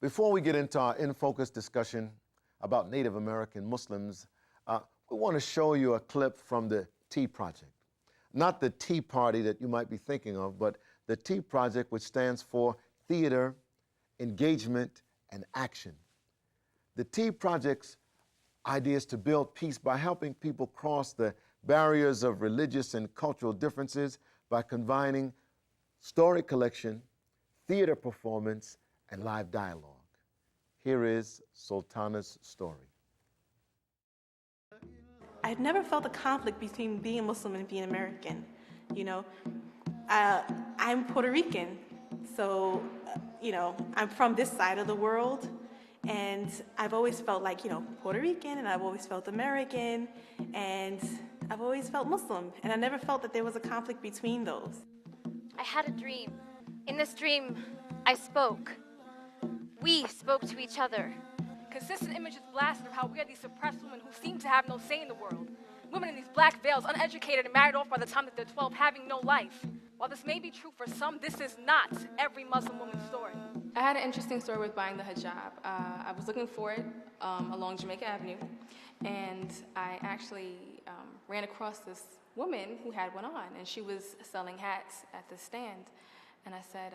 Before we get into our in-focus discussion about Native American Muslims, we want to show you a clip from the Tea Project. Not the Tea Party that you might be thinking of, but the Tea Project, which stands for Theater, Engagement, and Action. The Tea Project's idea is to build peace by helping people cross the barriers of religious and cultural differences by combining story collection, theater performance, and live dialogue. Here is Sultana's story. I've never felt a conflict between being a Muslim and being American. You know, I'm Puerto Rican, so, I'm from this side of the world, and I've always felt like, Puerto Rican, and I've always felt American, and I've always felt Muslim, and I never felt that there was a conflict between those. I had a dream. In this dream, I spoke. We spoke to each other. Consistent images blasted of how we are these suppressed women who seem to have no say in the world. Women in these black veils, uneducated and married off by the time that they're 12, having no life. While this may be true for some, this is not every Muslim woman's story. I had an interesting story with buying the hijab. I was looking for it along Jamaica Avenue, and I actually ran across this woman who had one on, and she was selling hats at the stand. And I said,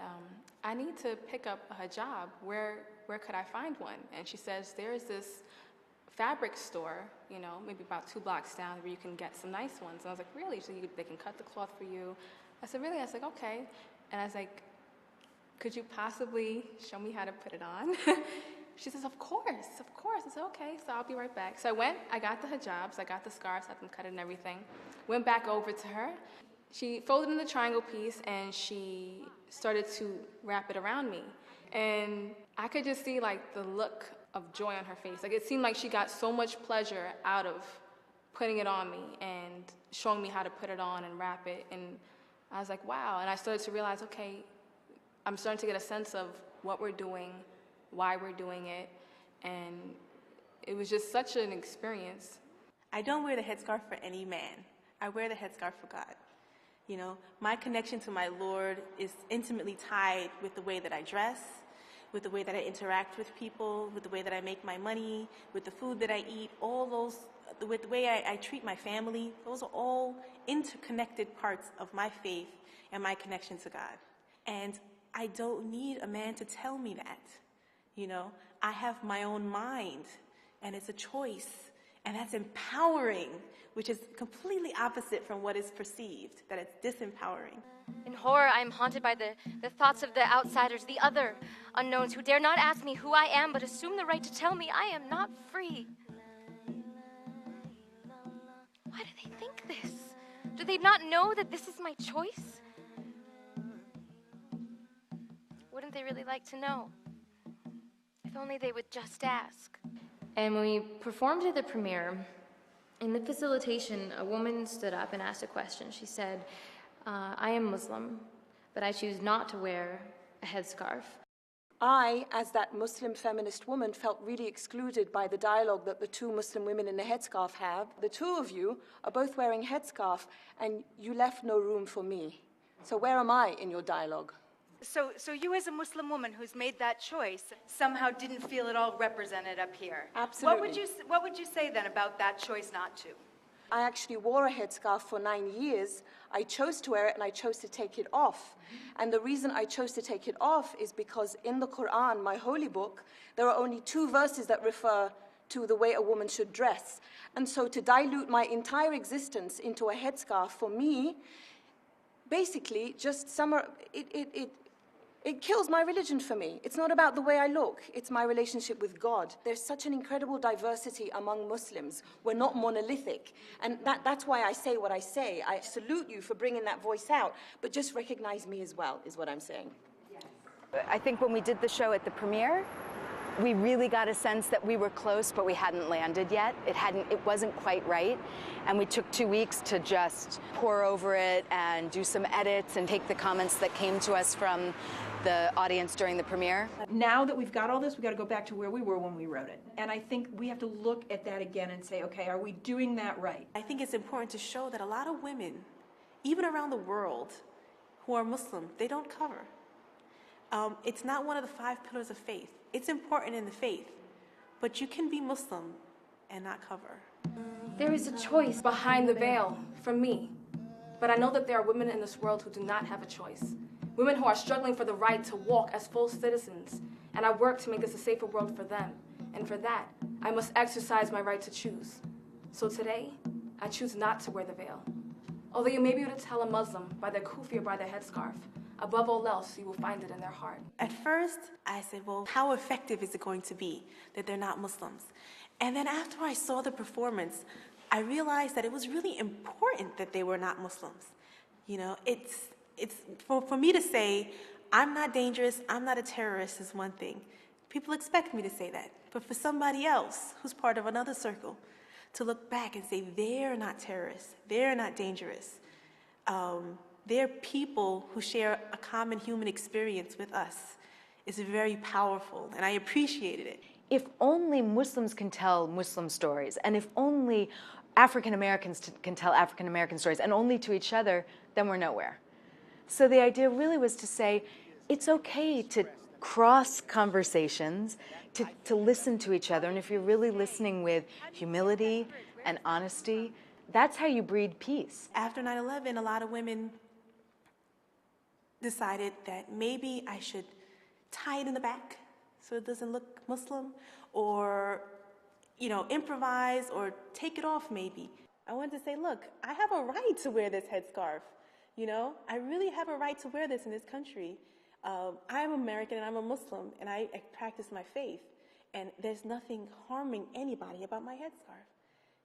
I need to pick up a hijab. Where could I find one? And she says, there's this fabric store, maybe about 2 blocks down where you can get some nice ones. And I was like, really? So they can cut the cloth for you? I said, really? I was like, okay. And I was like, could you possibly show me how to put it on? She says, of course. I said, okay, so I'll be right back. So I went, I got the hijabs, I got the scarves, had them cut it and everything. Went back over to her. She folded in the triangle piece and she started to wrap it around me. And I could just see like the look of joy on her face. Like it seemed like she got so much pleasure out of putting it on me and showing me how to put it on and wrap it. And I was like, wow. And I started to realize, okay, I'm starting to get a sense of what we're doing, why we're doing it. And it was just such an experience. I don't wear the headscarf for any man. I wear the headscarf for God. My connection to my Lord is intimately tied with the way that I dress, with the way that I interact with people, with the way that I make my money, with the food that I eat, with the way I treat my family. Those are all interconnected parts of my faith and my connection to God. And I don't need a man to tell me that. I have my own mind, and it's a choice. And that's empowering, which is completely opposite from what is perceived, that it's disempowering. In horror, I am haunted by the thoughts of the outsiders, the other unknowns who dare not ask me who I am, but assume the right to tell me I am not free. Why do they think this? Do they not know that this is my choice? Wouldn't they really like to know? If only they would just ask. And when we performed at the premiere, in the facilitation, a woman stood up and asked a question. She said, I am Muslim, but I choose not to wear a headscarf. I, as that Muslim feminist woman, felt really excluded by the dialogue that the 2 Muslim women in the headscarf have. The 2 of you are both wearing headscarf, and you left no room for me. So where am I in your dialogue? So you as a Muslim woman who's made that choice somehow didn't feel at all represented up here. Absolutely. What would you say then about that choice not to? I actually wore a headscarf for 9 years. I chose to wear it and I chose to take it off. And the reason I chose to take it off is because in the Quran, my holy book, there are only 2 verses that refer to the way a woman should dress. And so to dilute my entire existence into a headscarf, for me, basically just it kills my religion for me. It's not about the way I look, it's my relationship with God. There's such an incredible diversity among Muslims. We're not monolithic. And that's why I say what I say. I salute you for bringing that voice out, but just recognize me as well, is what I'm saying. I think when we did the show at the premiere, we really got a sense that we were close, but we hadn't landed yet. It wasn't quite right. And we took 2 weeks to just pour over it and do some edits and take the comments that came to us from the audience during the premiere. Now that we've got all this, we've got to go back to where we were when we wrote it. And I think we have to look at that again and say, okay, are we doing that right? I think it's important to show that a lot of women, even around the world, who are Muslim, they don't cover. It's not one of the 5 pillars of faith. It's important in the faith, but you can be Muslim and not cover. There is a choice Behind the veil, for me. But I know that there are women in this world who do not have a choice. Women who are struggling for the right to walk as full citizens. And I work to make this a safer world for them. And for that, I must exercise my right to choose. So today, I choose not to wear the veil. Although you may be able to tell a Muslim by their kufi or by their headscarf, above all else, you will find it in their heart. At first, I said, well, how effective is it going to be that they're not Muslims? And then after I saw the performance, I realized that it was really important that they were not Muslims. You know, it's for me to say, I'm not dangerous, I'm not a terrorist is one thing. People expect me to say that. But for somebody else who's part of another circle to look back and say, they're not terrorists, they're not dangerous. They're people who share a common human experience with us is very powerful, and I appreciated it. If only Muslims can tell Muslim stories, and if only African Americans can tell African American stories, and only to each other, then we're nowhere. So the idea really was to say, it's okay to cross conversations, to listen to each other, and if you're really listening with humility and honesty, that's how you breed peace. After 9/11, a lot of women decided that maybe I should tie it in the back so it doesn't look Muslim, or, you know, improvise or take it off maybe. I wanted to say, look, I have a right to wear this headscarf. You know, I really have a right to wear this in this country. I'm American and I'm a Muslim and I practice my faith. And there's nothing harming anybody about my headscarf,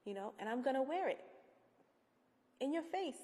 you know, and I'm going to wear it in your face.